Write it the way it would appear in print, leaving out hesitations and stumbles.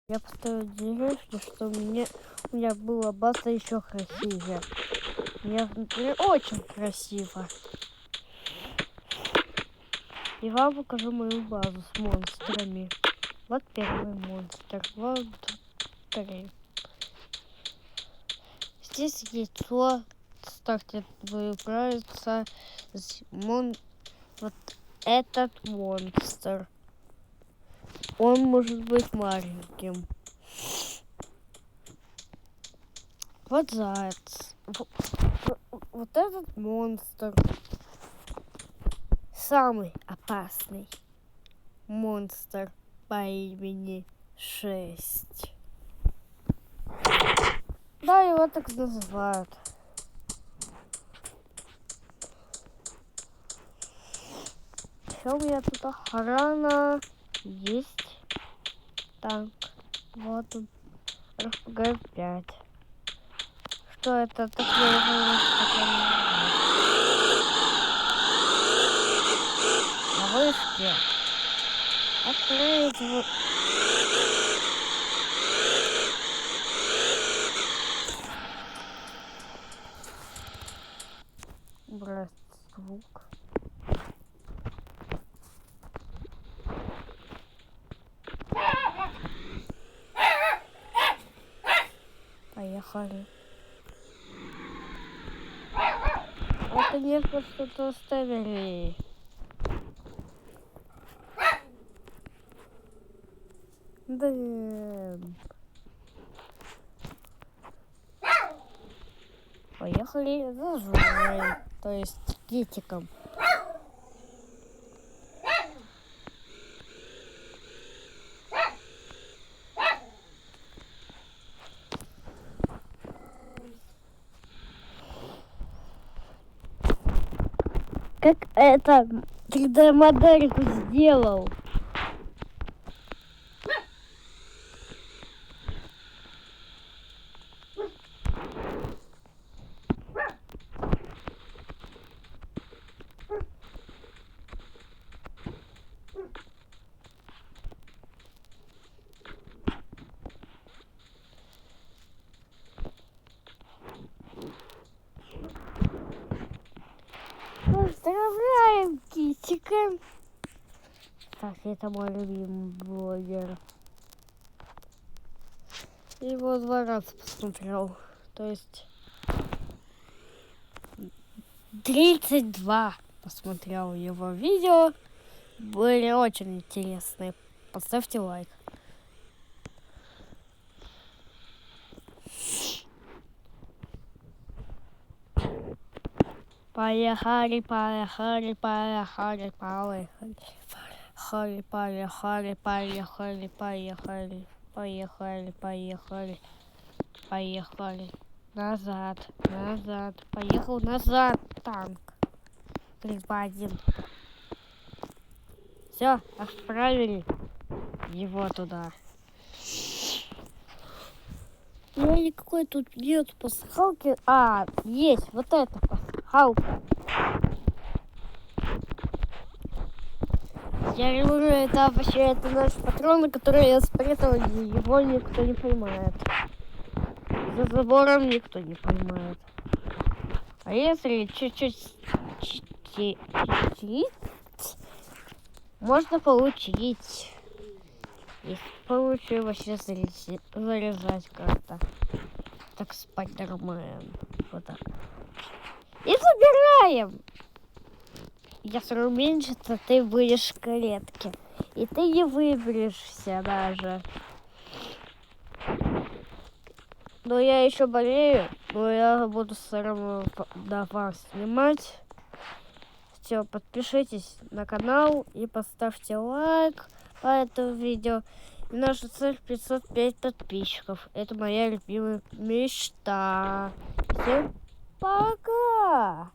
Я поставил деревню, что у меня была база еще красивее. У меня внутри очень красиво. И вам покажу мою базу с монстрами. Вот первый монстр. Вот второй. Здесь яйцо. Ставьте выбирается вот этот монстр. Он может быть маленьким. Вот заяц. Вот этот монстр. Самый опасный монстр по имени 6. Да, его так называют. Еще у меня тут охрана есть. Танк. Вот он. РПГ 5. Что это? Так на вышке. Открыть. Убрать звук. Поехали. Это несколько что-то оставили. Да. Поехали за Жорой, то есть Китиком. Как это 3D-модельку сделал? Поздравляем, Китика! Так, это мой любимый блогер. Его 2 раза посмотрел. То есть 32 посмотрел его видео. Были очень интересные. Поставьте лайк. Поехали, поехали, поехали, поехали. Поехали, поехали, поехали, поехали, поехали, поехали. Назад, назад, поехал назад, танк. 3-1. Все, отправили его туда. Ну, никакой тут нет пасхалки. А, есть, вот эта пасхалка. Я говорю, это вообще это наш патрон, который я спрятал, его никто не поймает. За забором никто не поймает. А если чуть-чуть можно получить. Если получу, вообще заряжать как-то. Так, Спайдермен. Вот так. И забираем! Если уменьшится, ты будешь в клетке. И ты не выберешься даже. Но я еще болею. Но я буду все равно до вас снимать. Все, подпишитесь на канал и поставьте лайк по этому видео. И наша цель 505 подписчиков. Это моя любимая мечта. Всем пока!